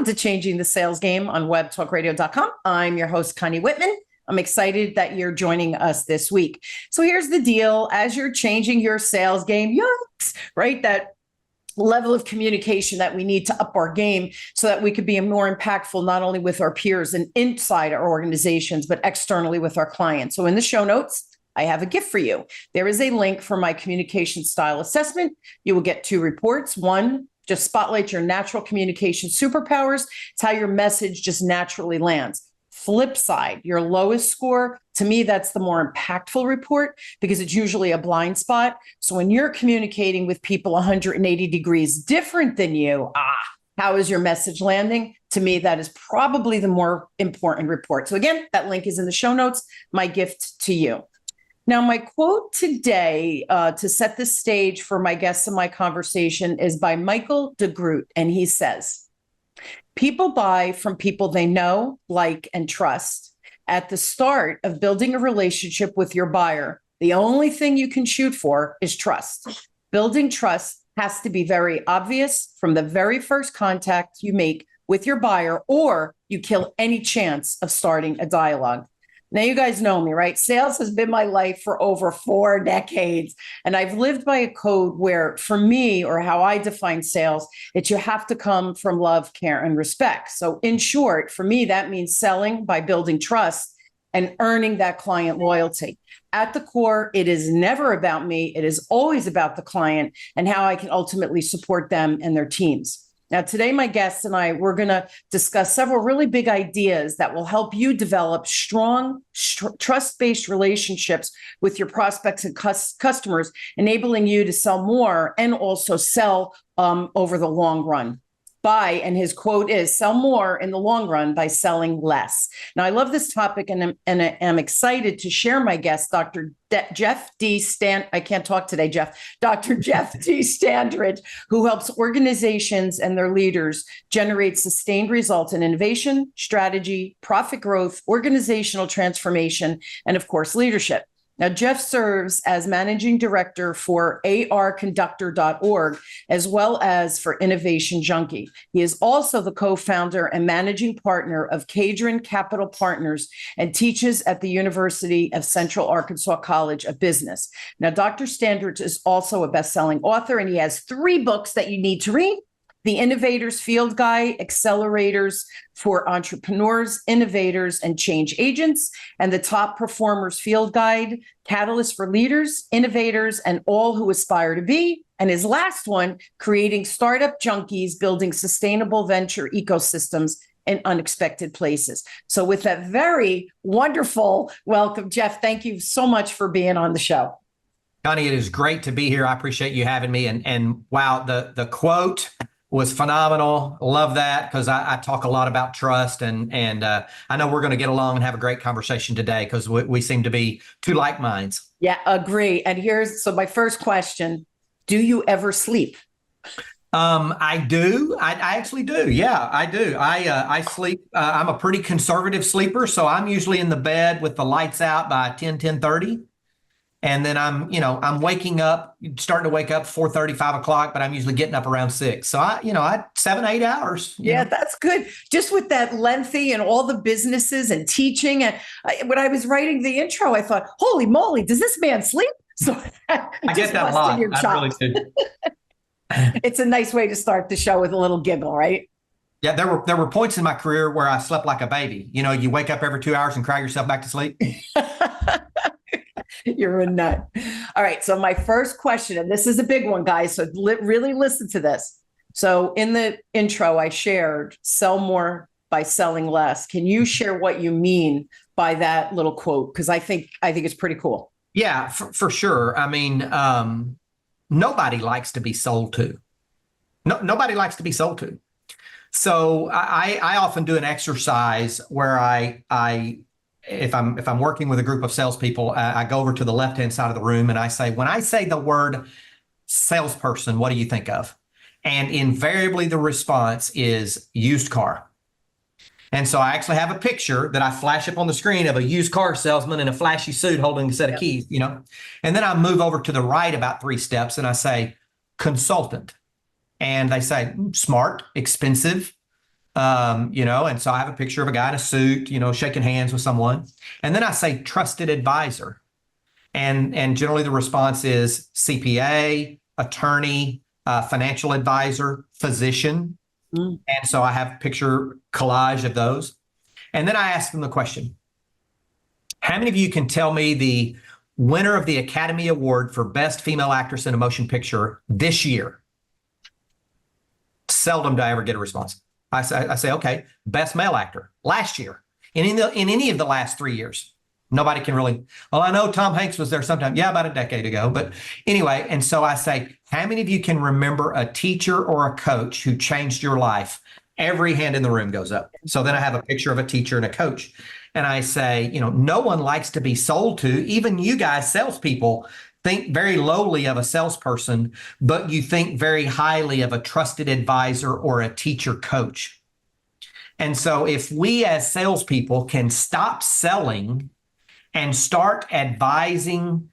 Welcome to Changing the Sales Game on webtalkradio.com. I'm your host, Connie Whitman. I'm excited that you're joining us this week. So here's the deal. As you're changing your sales game, yikes, right? That level of communication that we need to up our game so that we could be more impactful, not only with our peers and inside our organizations, but externally with our clients. So in the show notes, I have a gift for you. There is a link for my communication style assessment. You will get 2 reports. One, just spotlight your natural communication superpowers. It's how your message just naturally lands. Flip side, your lowest score, to me, that's the more impactful report because it's usually a blind spot. So when you're communicating with people 180 degrees different than you, how is your message landing? To me, that is probably the more important report. So again, that link is in the show notes, my gift to you. Now, my quote today to set the stage for my guests in my conversation is by Michael DeGroot, and he says, "People buy from people they know, like, and trust. At the start of building a relationship with your buyer, the only thing you can shoot for is trust. Building trust has to be very obvious from the very first contact you make with your buyer, or you kill any chance of starting a dialogue." Now, you guys know me, right? Sales has been my life for over 4 decades. And I've lived by a code where, for me, or how I define sales, it's you have to come from love, care, and respect. So in short, for me, that means selling by building trust and earning that client loyalty. At the core, it is never about me. It is always about the client and how I can ultimately support them and their teams. Now, today, my guests and I, we're going to discuss several really big ideas that will help you develop strong, trust-based relationships with your prospects and customers, enabling you to sell more and also sell over the long run. And his quote is, "Sell more in the long run by selling less." Now, I love this topic, and I'm excited to share my guest, Dr. Jeff D. I can't talk today, Jeff. Dr. Jeff D. Standrige, who helps organizations and their leaders generate sustained results in innovation, strategy, profit growth, organizational transformation, and of course, leadership. Now, Jeff serves as managing director for arconductor.org, as well as for Innovation Junkie. He is also the co-founder and managing partner of Cadron Capital Partners and teaches at the University of Central Arkansas College of Business. Now, Dr. Standridge is also a best-selling author, and he has 3 books that you need to read: The Innovators Field Guide, Accelerators for Entrepreneurs, Innovators, and Change Agents, and the Top Performers Field Guide, Catalyst for Leaders, Innovators, and All Who Aspire to Be. And his last one, Creating Startup Junkies, Building Sustainable Venture Ecosystems in Unexpected Places. So with that very wonderful welcome, Jeff, thank you so much for being on the show. Connie, it is great to be here. I appreciate you having me. And wow, the quote was phenomenal. Love that, because I talk a lot about trust, and I know we're going to get along and have a great conversation today because we seem to be 2 like minds. Yeah, agree. And so my first question: do you ever sleep? I do. I actually do. Yeah, I do. I sleep. I'm a pretty conservative sleeper, so I'm usually in the bed with the lights out by 10:30. And then I'm waking up, starting to wake up 4:30, 5 o'clock, but I'm usually getting up around 6. So I 7, 8 hours. Yeah, that's good. Just with that lengthy and all the businesses and teaching. And when I was writing the intro, I thought, holy moly, does this man sleep? So I get that a lot. I really do. It's a nice way to start the show with a little giggle, right? Yeah, there were points in my career where I slept like a baby. You wake up every 2 hours and cry yourself back to sleep. You're a nut. All right. So my first question, and this is a big one, guys, so really listen to this. So in the intro, I shared sell more by selling less. Can you share what you mean by that little quote? Because I think it's pretty cool. Yeah, for sure. I mean, nobody likes to be sold to. Nobody likes to be sold to. So I often do an exercise where if I'm working with a group of salespeople, I go over to the left-hand side of the room and I say, when I say the word salesperson, what do you think of? And invariably the response is used car. And so I actually have a picture that I flash up on the screen of a used car salesman in a flashy suit holding a set of keys, and then I move over to the right about 3 steps and I say consultant. And they say smart, expensive, And so I have a picture of a guy in a suit, shaking hands with someone. And then I say trusted advisor. And generally the response is CPA, attorney, financial advisor, physician. And so I have a picture collage of those. And then I ask them the question, how many of you can tell me the winner of the Academy Award for Best Female Actress in a Motion Picture this year? Seldom do I ever get a response. I say, okay, best male actor last year. In any of the last 3 years, nobody can really, well, I know Tom Hanks was there sometime. Yeah, about a decade ago. But anyway, and so I say, how many of you can remember a teacher or a coach who changed your life? Every hand in the room goes up. So then I have a picture of a teacher and a coach. And I say, no one likes to be sold to. Even you guys, salespeople, think very lowly of a salesperson, but you think very highly of a trusted advisor or a teacher coach. And so if we as salespeople can stop selling and start advising,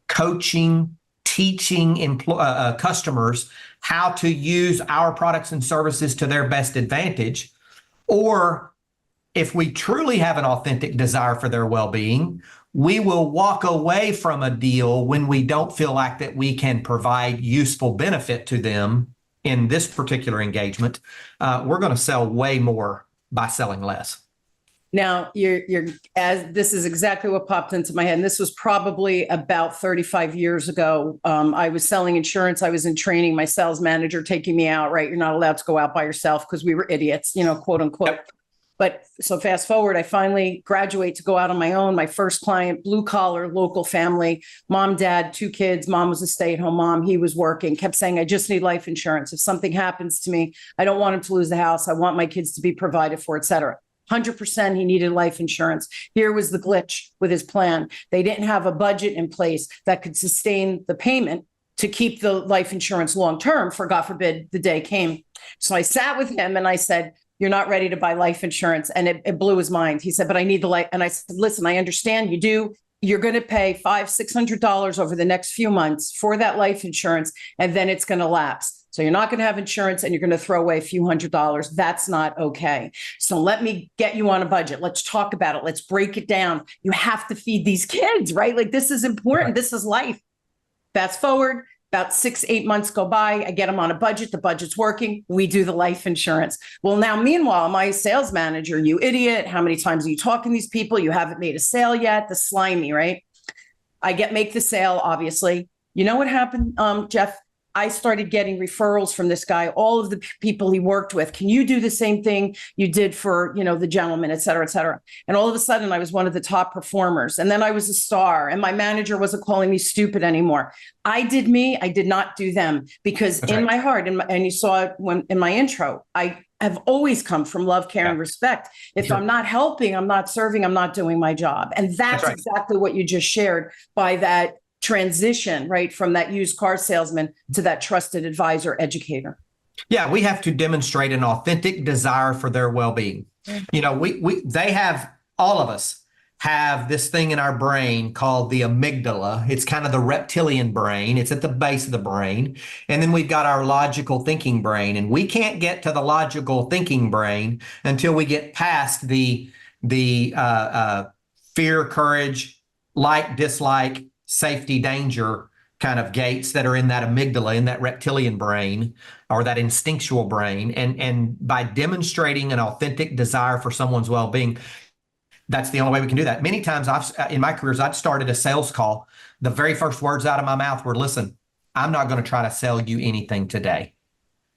coaching, teaching customers how to use our products and services to their best advantage, or if we truly have an authentic desire for their well-being, we will walk away from a deal when we don't feel like that we can provide useful benefit to them in this particular engagement. We're going to sell way more by selling less. Now, this is exactly what popped into my head. And this was probably about 35 years ago. I was selling insurance. I was in training, my sales manager taking me out, right? You're not allowed to go out by yourself because we were idiots, quote unquote. Yep. But so fast forward, I finally graduate to go out on my own. My first client, blue collar, local family, mom, dad, 2 kids. Mom was a stay-at-home mom. He was working, kept saying, I just need life insurance. If something happens to me, I don't want him to lose the house. I want my kids to be provided for, et cetera. 100% he needed life insurance. Here was the glitch with his plan. They didn't have a budget in place that could sustain the payment to keep the life insurance long-term for, God forbid, the day came. So I sat with him and I said, you're not ready to buy life insurance. And it blew his mind. He said, but I need the life. And I said, listen, I understand you do. You're going to pay $500-$600 over the next few months for that life insurance, and then it's going to lapse. So you're not going to have insurance and you're going to throw away a few $100s. That's not okay. So let me get you on a budget. Let's talk about it. Let's break it down. You have to feed these kids, right? Like, this is important. This is life. Fast forward. About 6-8 months go by. I get them on a budget. The budget's working. We do the life insurance. Well, now, meanwhile, my sales manager, you idiot. How many times are you talking to these people? You haven't made a sale yet. The slimy, right? Make the sale, obviously. You know what happened, Jeff? I started getting referrals from this guy, all of the people he worked with. Can you do the same thing you did for, the gentleman, et cetera, et cetera? And all of a sudden I was one of the top performers. And then I was a star and my manager wasn't calling me stupid anymore. I did me. I did not do them, because That's in right. my heart, and you saw it in my intro, I have always come from love, care, and respect. If I'm not helping, I'm not serving, I'm not doing my job. And that's right. exactly what you just shared by that transition, right, from that used car salesman to that trusted advisor educator. Yeah, we have to demonstrate an authentic desire for their well-being. They have, all of us have this thing in our brain called the amygdala. It's kind of the reptilian brain. It's at the base of the brain. And then we've got our logical thinking brain. And we can't get to the logical thinking brain until we get past the fear, courage, like, dislike, safety, danger kind of gates that are in that amygdala, in that reptilian brain or that instinctual brain. And by demonstrating an authentic desire for someone's well-being, that's the only way we can do that. Many times in my careers, I've started a sales call. The very first words out of my mouth were, listen, I'm not going to try to sell you anything today.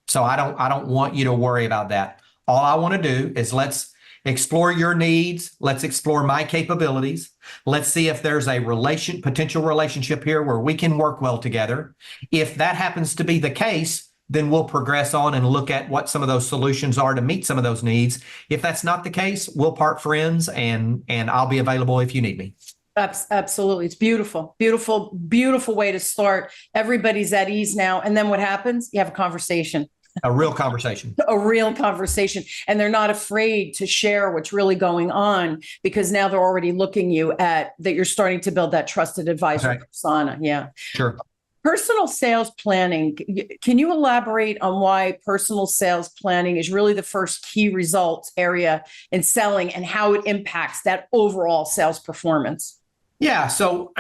So I don't want you to worry about that. All I want to do is let's explore your needs. Let's explore my capabilities. Let's see if there's a potential relationship here where we can work well together. If that happens to be the case, then we'll progress on and look at what some of those solutions are to meet some of those needs. If that's not the case, we'll part friends and I'll be available if you need me. Absolutely. It's beautiful, beautiful, beautiful way to start. Everybody's at ease now. And then what happens? You have a conversation. A real conversation. A real conversation. And they're not afraid to share what's really going on, because now they're already looking that you're starting to build that trusted advisor persona. Yeah. Sure. Personal sales planning. Can you elaborate on why personal sales planning is really the first key results area in selling and how it impacts that overall sales performance? Yeah. So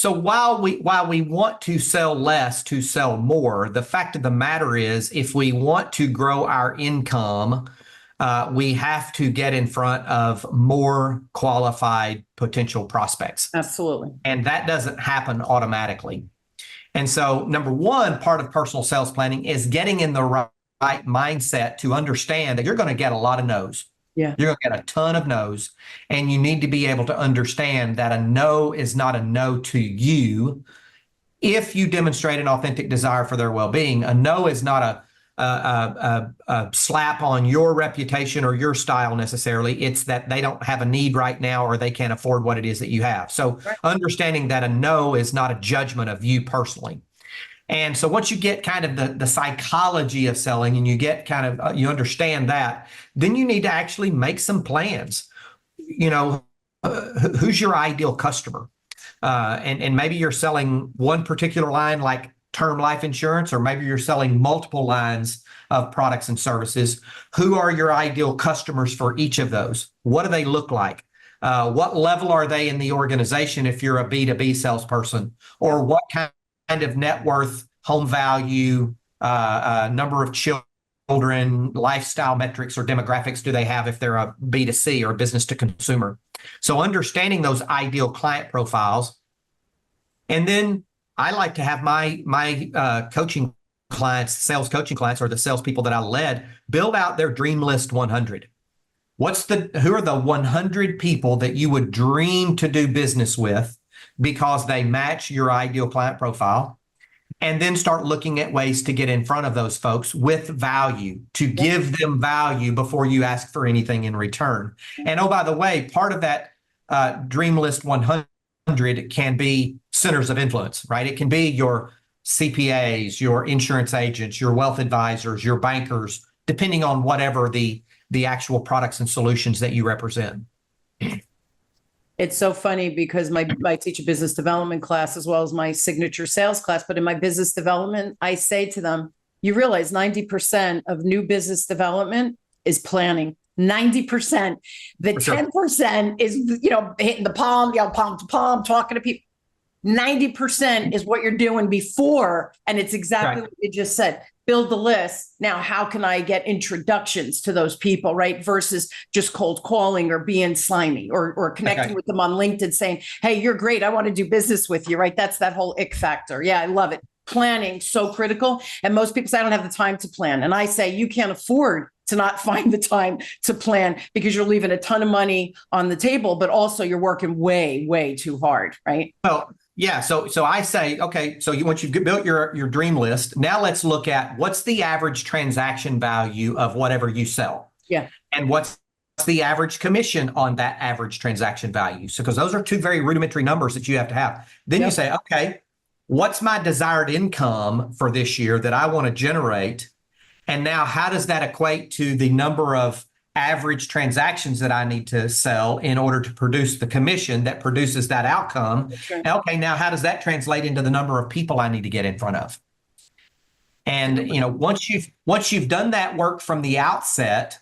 while we want to sell less to sell more, the fact of the matter is, if we want to grow our income, we have to get in front of more qualified potential prospects. Absolutely. And that doesn't happen automatically. And so, number one, part of personal sales planning is getting in the right mindset to understand that you're going to get a lot of no's. Yeah. You're going to get a ton of no's, and you need to be able to understand that a no is not a no to you. If you demonstrate an authentic desire for their well-being, a no is not a slap on your reputation or your style necessarily. It's that they don't have a need right now, or they can't afford what it is that you have. So understanding that a no is not a judgment of you personally. And so once you get kind of the psychology of selling, and you get kind of, you understand that, then you need to actually make some plans. Who's your ideal customer? And maybe you're selling one particular line, like term life insurance, or maybe you're selling multiple lines of products and services. Who are your ideal customers for each of those? What do they look like? What level are they in the organization if you're a B2B salesperson? Or what kind of net worth, home value, number of children, lifestyle metrics or demographics do they have if they're a B2C or business to consumer? So understanding those ideal client profiles. And then I like to have my coaching clients, sales coaching clients, or the salespeople that I led, build out their dream list 100. Who are the 100 people that you would dream to do business with because they match your ideal client profile? And then start looking at ways to get in front of those folks with value, to give them value before you ask for anything in return. And oh, by the way, part of that dream list 100 can be centers of influence, right? It can be your CPAs, your insurance agents, your wealth advisors, your bankers, depending on whatever the actual products and solutions that you represent. It's so funny because I teach a business development class as well as my signature sales class. But in my business development, I say to them, you realize 90% of new business development is planning. 90%. The 10% is, hitting the palm, palm to palm, talking to people. 90% is what you're doing before. And it's exactly what you just said. Build the list. Now, how can I get introductions to those people, right? Versus just cold calling or being slimy or connecting with them on LinkedIn saying, hey, you're great. I want to do business with you, right? That's that whole ick factor. Yeah, I love it. Planning, so critical. And most people say, I don't have the time to plan. And I say, you can't afford to not find the time to plan because you're leaving a ton of money on the table, but also you're working way, way too hard, right? Well, yeah. So I say, okay, so once you've built your dream list, now let's look at what's the average transaction value of whatever you sell. Yeah. And what's the average commission on that average transaction value? So, because those are two very rudimentary numbers that you have to have. Then you say, okay, what's my desired income for this year that I want to generate? And now how does that equate to the number of average transactions that I need to sell in order to produce the commission that produces that outcome? Okay, now how does that translate into the number of people I need to get in front of? And once you've done that work from the outset,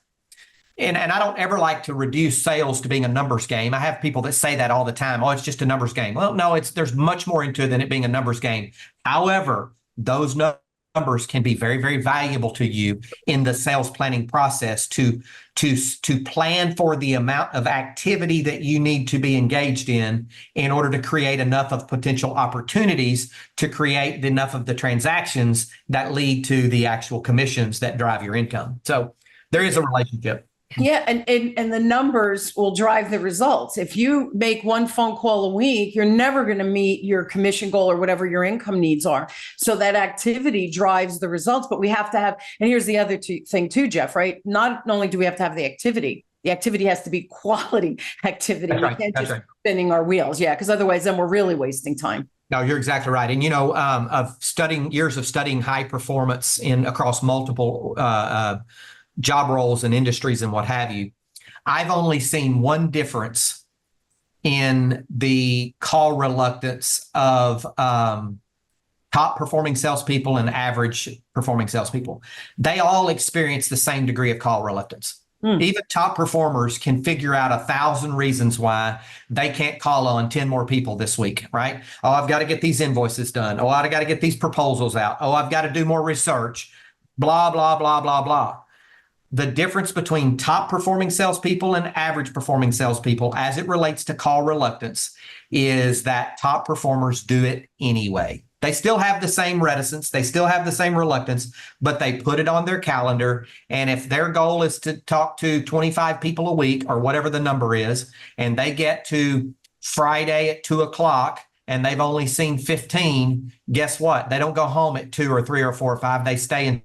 and I don't ever like to reduce sales to being a numbers game. I have people that say that all the time. Oh, it's just a numbers game. Well, no, there's much more into it than it being a numbers game. However, those numbers can be very, very valuable to you in the sales planning process to plan for the amount of activity that you need to be engaged in order to create enough of potential opportunities to create enough of the transactions that lead to the actual commissions that drive your income. So there is a relationship. Yeah, and the numbers will drive the results. If you make one phone call a week, you're never going to meet your commission goal or whatever your income needs are. So that activity drives the results, but we have to have, and here's the other thing too, Jeff, right? Not only do we have to have the activity has to be quality activity. That's right. We can't just spinning our wheels. Yeah, because otherwise then we're really wasting time. No, you're exactly right. And, years of studying high performance across multiple job roles and industries and what have you, I've only seen one difference in the call reluctance of top performing salespeople and average performing salespeople, they all experience the same degree of call reluctance. Even top performers can figure out 1,000 reasons why they can't call on 10 more people this week, right? Oh, I've got to get these invoices done. Oh, I've got to get these proposals out. Oh, I've got to do more research, blah, blah, blah, blah, blah. The difference between top performing salespeople and average performing salespeople as it relates to call reluctance is that top performers do it anyway. They still have the same reticence. They still have the same reluctance, but they put it on their calendar. And if their goal is to talk to 25 people a week or whatever the number is, and they get to Friday at 2:00 and they've only seen 15, guess what? They don't go home at 2 or 3 or 4 or 5. They stay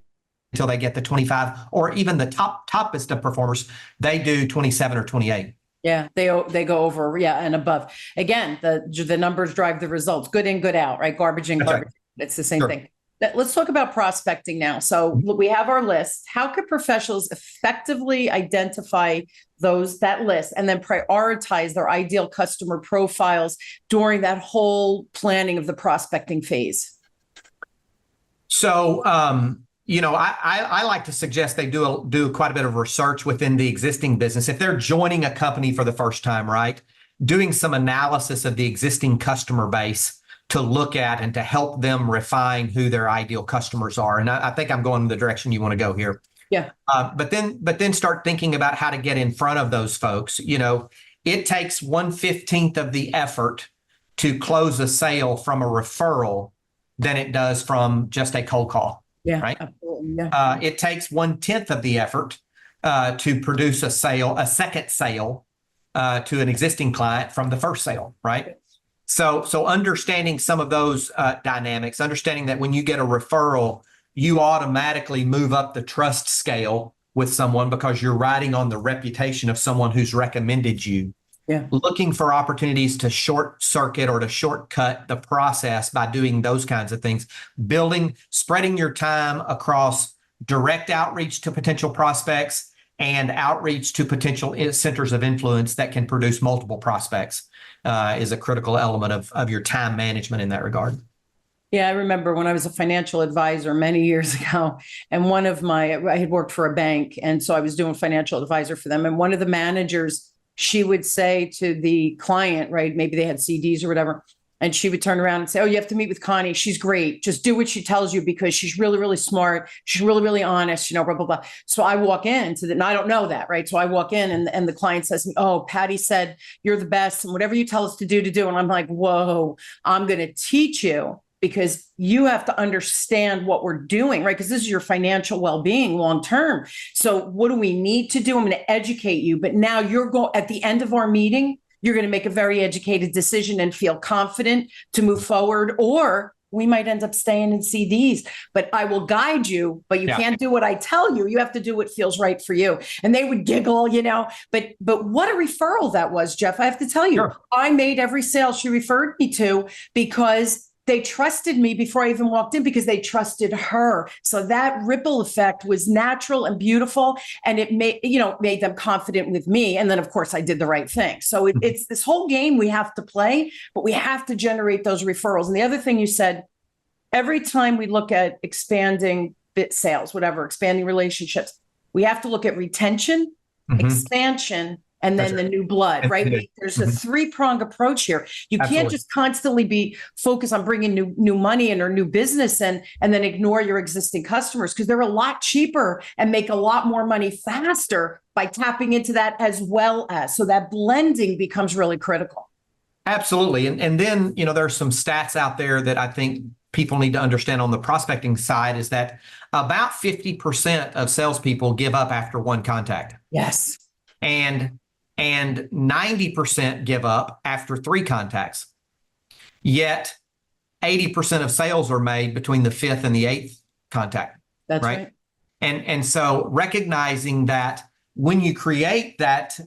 until they get the 25, or even the toppest of performers, they do 27 or 28. Yeah, they go over, and above. Again, the numbers drive the results. Good in, good out, right? Garbage in, That's garbage. right. It's the same Sure. thing. Let's talk about prospecting now. So we have our list. How could professionals effectively identify that list and then prioritize their ideal customer profiles during that whole planning of the prospecting phase? So, I like to suggest they do quite a bit of research within the existing business. If they're joining a company for the first time, right, doing some analysis of the existing customer base to look at and to help them refine who their ideal customers are. And I think I'm going in the direction you want to go here. Yeah. But then start thinking about how to get in front of those folks. It takes 1/15 of the effort to close a sale from a referral than it does from just a cold call. Yeah, right. Absolutely. Yeah. It takes 1/10 of the effort to produce a second sale to an existing client from the first sale, right? So understanding some of those dynamics, understanding that when you get a referral, you automatically move up the trust scale with someone because you're riding on the reputation of someone who's recommended you. Yeah. Looking for opportunities to short circuit or to shortcut the process by doing those kinds of things, spreading your time across direct outreach to potential prospects and outreach to potential centers of influence that can produce multiple prospects is a critical element of your time management in that regard. Yeah, I remember when I was a financial advisor many years ago, and I had worked for a bank, and so I was doing financial advisor for them, and one of the managers, she would say to the client, right, maybe they had CDs or whatever, and she would turn around and say, oh, you have to meet with Connie. She's great. Just do what she tells you because she's really, really smart. She's really, really honest, blah, blah, blah. So I walk into and I don't know that, right? So I walk in and the client says, oh, Patty said you're the best and whatever you tell us to do. And I'm like, whoa, I'm going to teach you because you have to understand what we're doing, right? Because this is your financial well-being long-term. So what do we need to do? I'm going to educate you. But now at the end of our meeting, you're going to make a very educated decision and feel confident to move forward, or we might end up staying in CDs, but I will guide you, but you can't do what I tell you. You have to do what feels right for you. And they would giggle, but what a referral that was, Jeff. I have to tell you, Sure. I made every sale she referred me to because they trusted me before I even walked in because they trusted her. So that ripple effect was natural and beautiful. And it made them confident with me. And then, of course, I did the right thing. So it's this whole game we have to play, but we have to generate those referrals. And the other thing you said, every time we look at expanding sales, expanding relationships, we have to look at retention, expansion, and then the new blood, right? There's a three-pronged approach here. You can't just constantly be focused on bringing new money in or new business in and then ignore your existing customers because they're a lot cheaper and make a lot more money faster by tapping into that as well as. So that blending becomes really critical. Absolutely. And then, there's some stats out there that I think people need to understand on the prospecting side is that about 50% of salespeople give up after one contact. Yes. And 90% give up after 3 contacts. Yet 80% of sales are made between the 5th and the 8th contact. That's right. And so recognizing that when you create that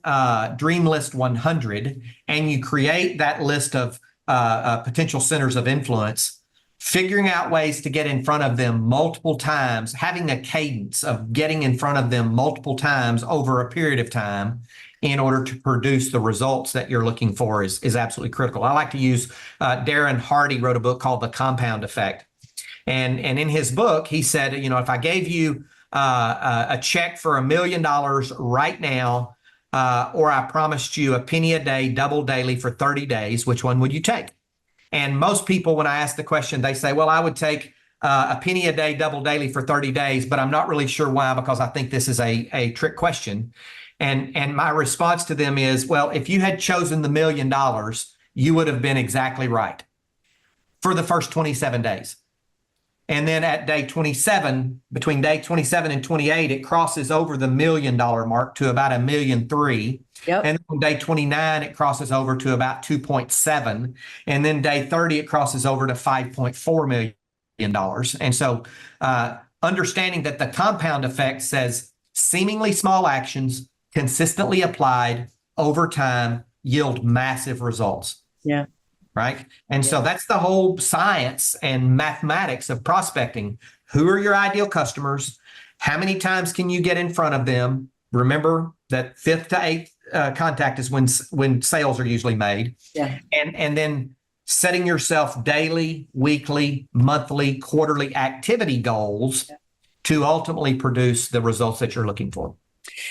Dream List 100 and you create that list of potential centers of influence, figuring out ways to get in front of them multiple times, having a cadence of getting in front of them multiple times over a period of time in order to produce the results that you're looking for is absolutely critical. I like to use Darren Hardy wrote a book called The Compound Effect. And in his book, he said, if I gave you a check for $1 million right now, or I promised you a penny a day, double daily for 30 days, which one would you take? And most people, when I ask the question, they say, well, I would take a penny a day, double daily for 30 days, but I'm not really sure why, because I think this is a trick question. And my response to them is, well, if you had chosen the $1 million, you would have been exactly right for the first 27 days. And then at day 27, between day 27 and 28, it crosses over the $1 million mark to about $1.3 million. Yep. And on day 29, it crosses over to about 2.7. And then day 30, it crosses over to $5.4 million. And so understanding that the compound effect says seemingly small actions consistently applied over time yield massive results. Yeah. Right. And so that's the whole science and mathematics of prospecting. Who are your ideal customers? How many times can you get in front of them? Remember that 5th to 8th contact is when sales are usually made. Yeah. And then setting yourself daily, weekly, monthly, quarterly activity goals to ultimately produce the results that you're looking for.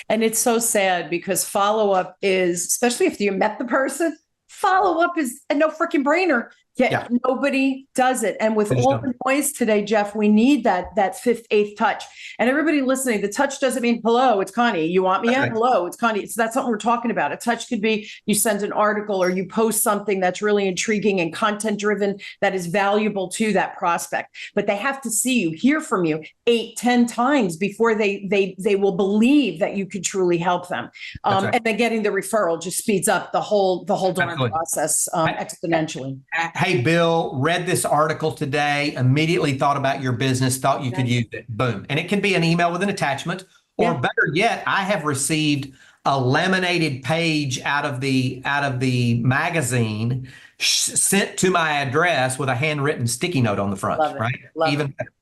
And it's so sad because follow-up is, especially if you met the person, follow-up is a no freaking brainer. Yet nobody does it. And with all the noise today, Jeff, we need that 5th, 8th touch. And everybody listening, the touch doesn't mean hello, it's Connie. You want me? Hello, it's Connie. So that's something we're talking about. A touch could be you send an article or you post something that's really intriguing and content driven that is valuable to that prospect. But they have to see you, hear from you 8, 10 times before they will believe that you could truly help them. And then getting the referral just speeds up the whole darn process exponentially. Hey, Bill, read this article today, immediately thought about your business, thought you could use it. Boom. And it can be an email with an attachment, or better yet, I have received a laminated page out of the magazine sent to my address with a handwritten sticky note on the front. Love it. Right? Love Even it. better.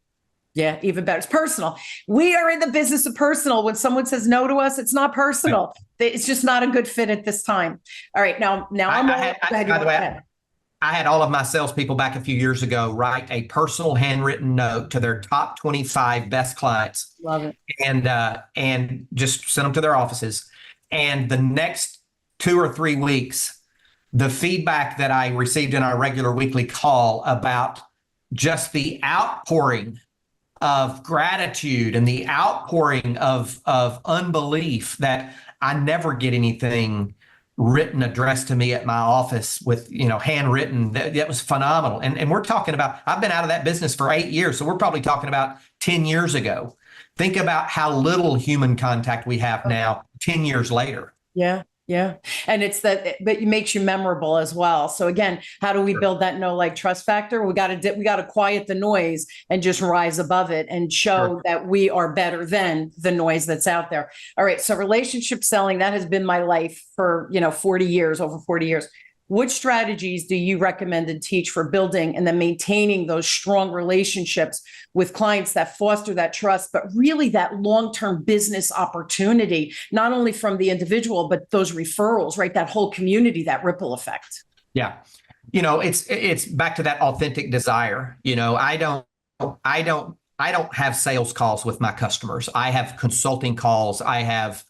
Yeah, even better. It's personal. We are in the business of personal. When someone says no to us, it's not personal. It's just not a good fit at this time. All right. Now I had all of my salespeople back a few years ago write a personal handwritten note to their top 25 best clients. Love it. And just sent them to their offices. And the next 2 or 3 weeks, the feedback that I received in our regular weekly call about just the outpouring of gratitude and the outpouring of unbelief that I never get anything written addressed to me at my office with, handwritten. That was phenomenal. And we're talking about, I've been out of that business for 8 years. So we're probably talking about 10 years ago. Think about how little human contact we have now, 10 years later. Yeah. Yeah. And it's but it makes you memorable as well. So again, how do we build that know, like, trust factor? We got to quiet the noise and just rise above it and show that we are better than the noise that's out there. All right. So relationship selling, that has been my life for, 40 years, over 40 years. What strategies do you recommend and teach for building and then maintaining those strong relationships with clients that foster that trust, but really that long-term business opportunity, not only from the individual, but those referrals, right? That whole community, that ripple effect. Yeah. It's back to that authentic desire. I don't have sales calls with my customers. I have consulting calls. I have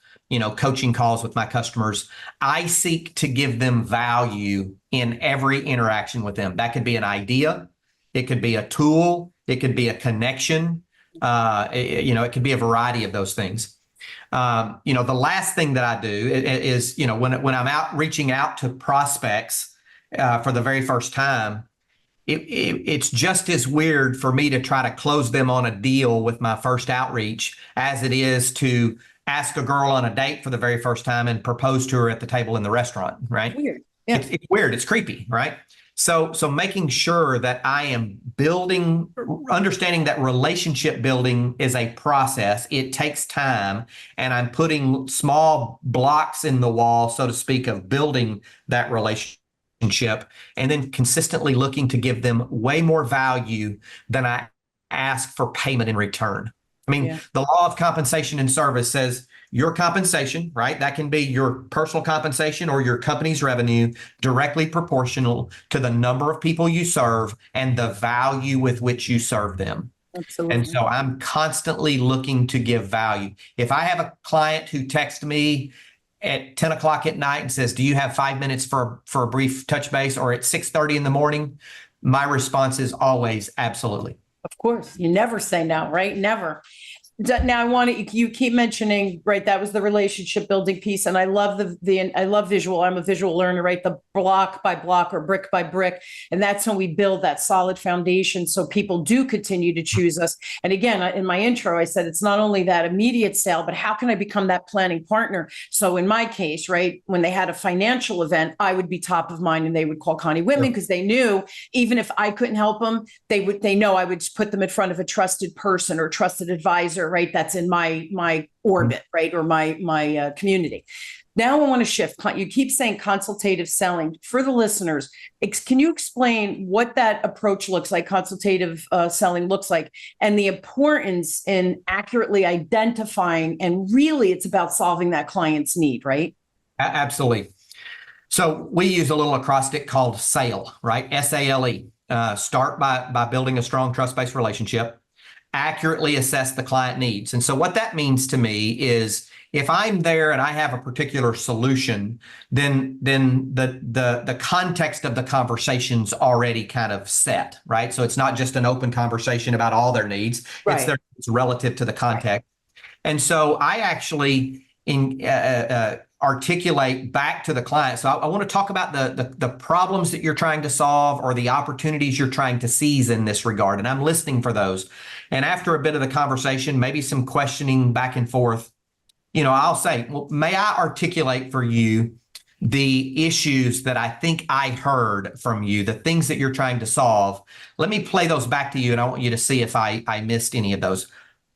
coaching calls with my customers. I seek to give them value in every interaction with them. That could be an idea. It could be a tool. It could be a connection. It could be a variety of those things. The last thing that I do is, when I'm out reaching out to prospects for the very first time, it's just as weird for me to try to close them on a deal with my first outreach as it is to ask a girl on a date for the very first time and propose to her at the table in the restaurant, right? Weird. Yeah. It's weird. It's creepy, right? So making sure that I am understanding that relationship building is a process. It takes time, and I'm putting small blocks in the wall, so to speak, of building that relationship, and then consistently looking to give them way more value than I ask for payment in return. I mean, Yeah. the law of compensation and service says your compensation, right? That can be your personal compensation or your company's revenue, directly proportional to the number of people you serve and the value with which you serve them. Absolutely. And so I'm constantly looking to give value. If I have a client who texts me at 10 o'clock at night and says, do you have 5 minutes for a brief touch base, or at 6:30 in the morning, my response is always absolutely. Of course, you never say no, right? Never. Now I want to, you keep mentioning, right? That was the relationship building piece. And I love I love visual. I'm a visual learner, right? The block by block or brick by brick. And that's when we build that solid foundation. So people do continue to choose us. And again, in my intro, I said, it's not only that immediate sale, but how can I become that planning partner? So in my case, right, when they had a financial event, I would be top of mind and they would call Connie Whitman because they knew even if I couldn't help them, they know I would put them in front of a trusted person or trusted advisor, right? That's in my orbit, right? Or my community. Now I want to shift. You keep saying consultative selling. For the listeners, can you explain what that approach looks like, consultative selling looks like, and the importance in accurately identifying, and really it's about solving that client's need, right? Absolutely. So we use a little acrostic called SALE, right? SALE. Start by building a strong trust-based relationship. Accurately assess the client needs. And so what that means to me is if I'm there and I have a particular solution, then the context of the conversation's already kind of set, right? So it's not just an open conversation about all their needs. Right. It's relative to the context. Right. And so I actually articulate back to the client. So I want to talk about the problems that you're trying to solve or the opportunities you're trying to seize in this regard. And I'm listening for those. And after a bit of the conversation, maybe some questioning back and forth, I'll say, well, may I articulate for you the issues that I think I heard from you, the things that you're trying to solve. Let me play those back to you, and I want you to see if I missed any of those.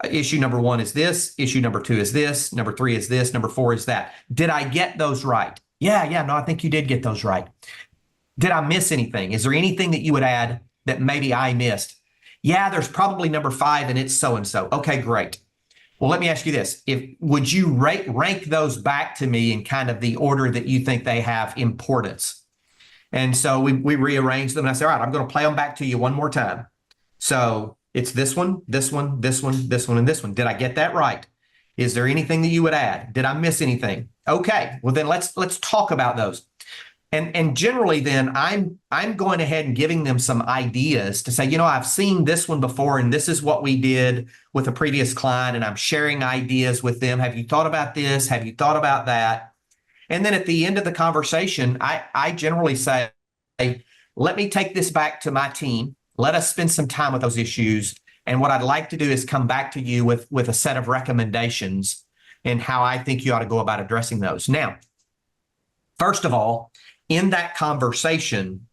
Issue number 1 is this. Issue number 2 is this. Number 3 is this. Number 4 is that. Did I get those right? Yeah. No, I think you did get those right. Did I miss anything? Is there anything that you would add that maybe I missed? Yeah, there's probably number 5 and it's so-and-so. Okay, great. Well, let me ask you this. Would you rank those back to me in kind of the order that you think they have importance? And so we rearrange them and I say, all right, I'm going to play them back to you one more time. So it's this one, this one, this one, this one, and this one. Did I get that right? Is there anything that you would add? Did I miss anything? Okay, well then let's talk about those. And generally then I'm going ahead and giving them some ideas to say, I've seen this one before and this is what we did with a previous client, and I'm sharing ideas with them. Have you thought about this? Have you thought about that? And then at the end of the conversation, I generally say, let me take this back to my team. Let us spend some time with those issues. And what I'd like to do is come back to you with a set of recommendations and how I think you ought to go about addressing those. Now, first of all, in that conversation,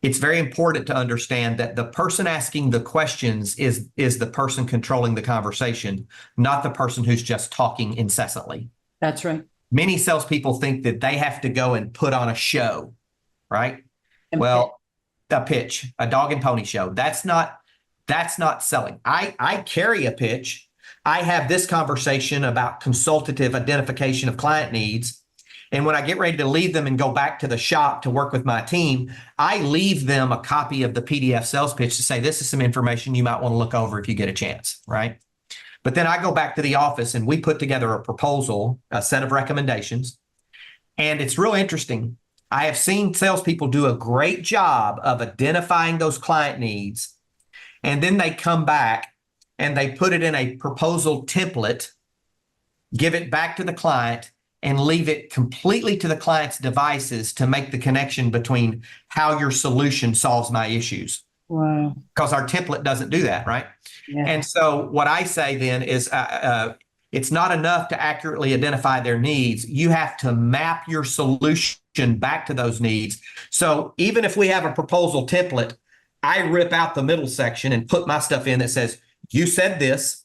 it's very important to understand that the person asking the questions is the person controlling the conversation, not the person who's just talking incessantly. That's right. Many salespeople think that they have to go and put on a show, right? A pitch, a dog and pony show. That's not selling. I carry a pitch. I have this conversation about consultative identification of client needs. And when I get ready to leave them and go back to the shop to work with my team, I leave them a copy of the PDF sales pitch to say, this is some information you might want to look over if you get a chance, right? But then I go back to the office and we put together a proposal, a set of recommendations. And it's real interesting. I have seen salespeople do a great job of identifying those client needs. And then they come back and they put it in a proposal template, give it back to the client, and leave it completely to the client's devices to make the connection between how your solution solves my issues. Wow. Because our template doesn't do that, right? Yeah. And so what I say then is it's not enough to accurately identify their needs. You have to map your solution back to those needs. So even if we have a proposal template, I rip out the middle section and put my stuff in that says, you said this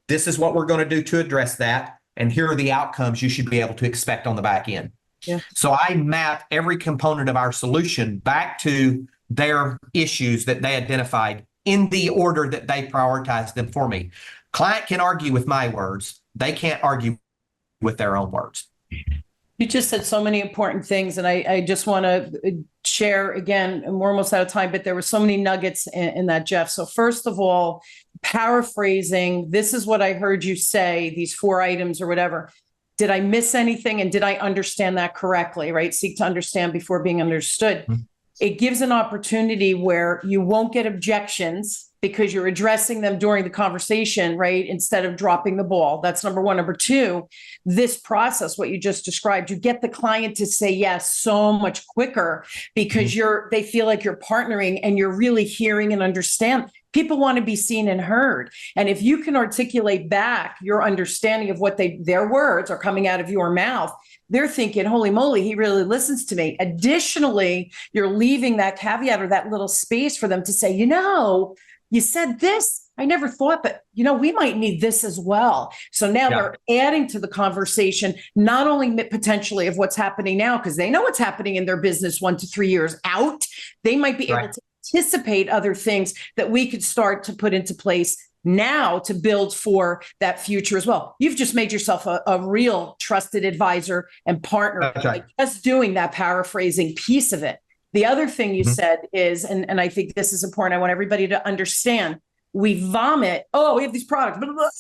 is what we're going to do to address that. And here are the outcomes you should be able to expect on the back end. Yeah. So I map every component of our solution back to their issues that they identified in the order that they prioritized them for me. Client can argue with my words. They can't argue with their own words. You just said so many important things, and I just want to share again, and we're almost out of time, but there were so many nuggets in that, Jeff. So first of all, paraphrasing, this is what I heard you say, these 4 items or whatever. Did I miss anything? And did I understand that correctly, right? Seek to understand before being understood. Mm-hmm. It gives an opportunity where you won't get objections because you're addressing them during the conversation, right? Instead of dropping the ball. That's number one. Number two, this process, what you just described, you get the client to say yes so much quicker because they feel like you're partnering and you're really hearing and understand. People want to be seen and heard. And if you can articulate back your understanding of what their words are coming out of your mouth, they're thinking, holy moly, he really listens to me. Additionally, you're leaving that caveat or that little space for them to say, you said this, I never thought, but we might need this as well. So now they're adding to the conversation, not only potentially of what's happening now, because they know what's happening in their business 1 to 3 years out. They might be able to anticipate other things that we could start to put into place now to build for that future as well. You've just made yourself a real trusted advisor and partner by just doing that paraphrasing piece of it. The other thing you said is, and I think this is important, I want everybody to understand, we vomit, we have these products,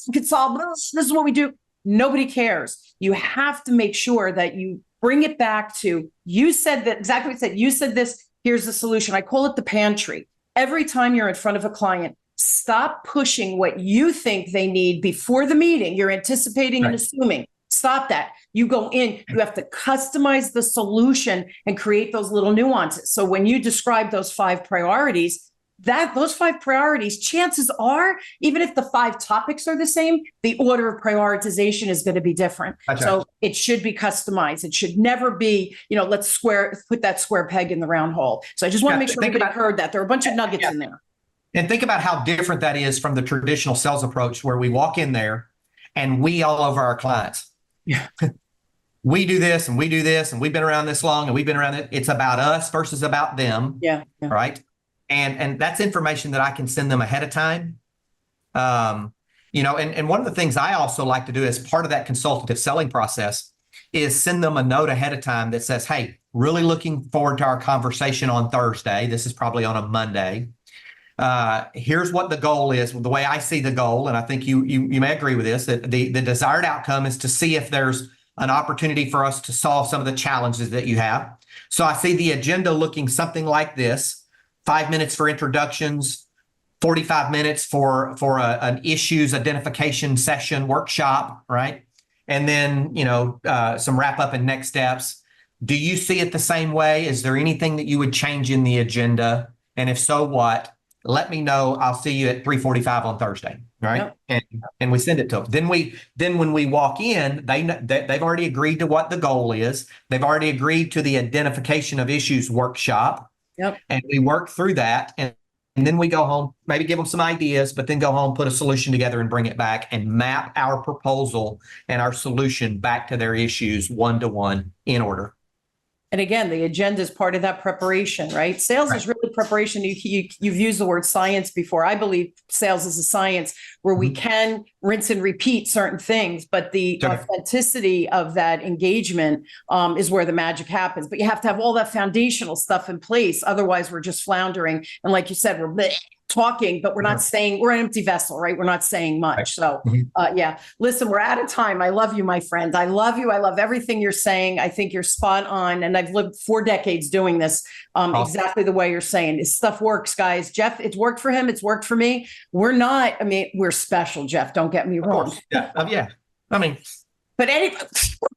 we could solve, this is what we do. Nobody cares. You have to make sure that you bring it back to, you said that, exactly what you said, you said this, here's the solution. I call it the pantry. Every time you're in front of a client, stop pushing what you think they need before the meeting. You're anticipating and assuming. Stop that. You go in, you have to customize the solution and create those little nuances. So when you describe those 5 priorities, those 5 priorities, chances are, even if the 5 topics are the same, the order of prioritization is going to be different. So it should be customized. It should never be, let's put that square peg in the round hole. So I just want to make sure everybody heard that. There are a bunch of nuggets in there. And think about how different that is from the traditional sales approach where we walk in there and we all over our clients. Yeah. We do this and we do this and we've been around this long and we've been around it. It's about us versus about them. Yeah. Right. And that's information that I can send them ahead of time. And one of the things I also like to do as part of that consultative selling process is send them a note ahead of time that says, hey, really looking forward to our conversation on Thursday. This is probably on a Monday. Here's what the goal is. The way I see the goal, and I think you may agree with this, that the desired outcome is to see if there's an opportunity for us to solve some of the challenges that you have. So I see the agenda looking something like this: 5 minutes for introductions, 45 minutes for an issues identification session workshop, right? And then, some wrap up and next steps. Do you see it the same way? Is there anything that you would change in the agenda? And if so, what? Let me know. I'll see you at 3:45 on Thursday, right? Yep. And we send it to them. Then when we walk in, they've already agreed to what the goal is. They've already agreed to the identification of issues workshop. Yep. And we work through that. And then we go home, maybe give them some ideas, but then go home, put a solution together and bring it back and map our proposal and our solution back to their issues 1-to-1 in order. And again, the agenda is part of that preparation, right? Sales is really preparation. You've used the word science before. I believe sales is a science where we can rinse and repeat certain things, but the authenticity of that engagement is where the magic happens. But you have to have all that foundational stuff in place. Otherwise, we're just floundering. And like you said, we're talking, but we're not saying, we're an empty vessel, right? We're not saying much. So listen, we're out of time. I love you, my friend. I love you. I love everything you're saying. I think you're spot on. And I've lived 4 decades doing this exactly the way you're saying. This stuff works, guys. Jeff, it's worked for him. It's worked for me. We're special, Jeff. Don't get me wrong. But we're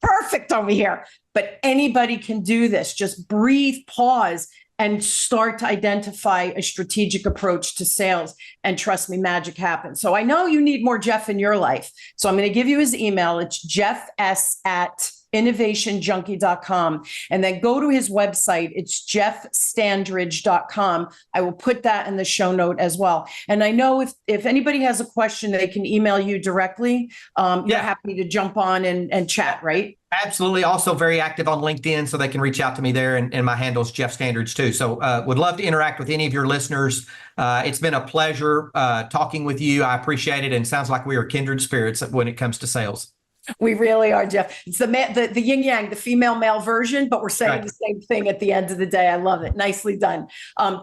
perfect over here. But anybody can do this. Just breathe, pause, and start to identify a strategic approach to sales. And trust me, magic happens. So I know you need more Jeff in your life. So I'm going to give you his email. It's jeffs@ innovationjunkie.com. And then go to his website. It's jeffstandrige.com. I will put that in the show note as well. And I know if anybody has a question, they can email you directly. You're happy to jump on and chat, right? Absolutely. Also very active on LinkedIn, so they can reach out to me there. And my handle is Jeff Standrige too. So would love to interact with any of your listeners. It's been a pleasure talking with you. I appreciate it. And sounds like we are kindred spirits when it comes to sales. We really are, Jeff. It's the yin yang, the female male version, but we're saying the same thing at the end of the day. I love it. Nicely done.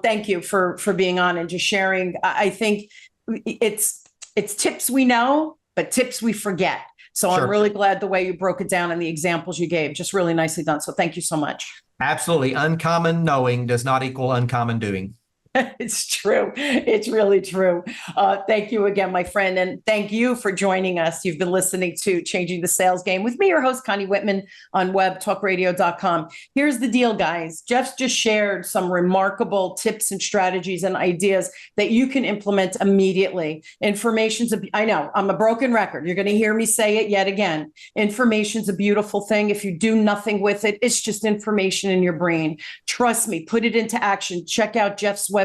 Thank you for being on and just sharing. I think it's tips we know, but tips we forget. So I'm really glad the way you broke it down and the examples you gave. Just really nicely done. So thank you so much. Absolutely. Uncommon knowing does not equal uncommon doing. It's true. It's really true. Thank you again, my friend. And thank you for joining us. You've been listening to Changing the Sales Game with me, your host, Connie Whitman, on webtalkradio.com. Here's the deal, guys. Jeff's just shared some remarkable tips and strategies and ideas that you can implement immediately. I know I'm a broken record. You're going to hear me say it yet again. Information's a beautiful thing. If you do nothing with it, it's just information in your brain. Trust me, put it into action. Check out Jeff's website.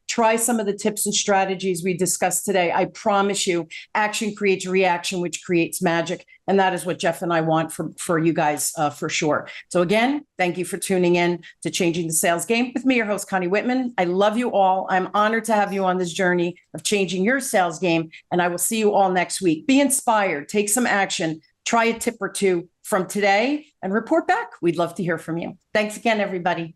Try some of the tips and strategies we discussed today. I promise you, action creates reaction, which creates magic. And that is what Jeff and I want for you guys for sure. So again, thank you for tuning in to Changing the Sales Game with me, your host, Connie Whitman. I love you all. I'm honored to have you on this journey of changing your sales game. And I will see you all next week. Be inspired, take some action, try a tip or two from today and report back. We'd love to hear from you. Thanks again, everybody.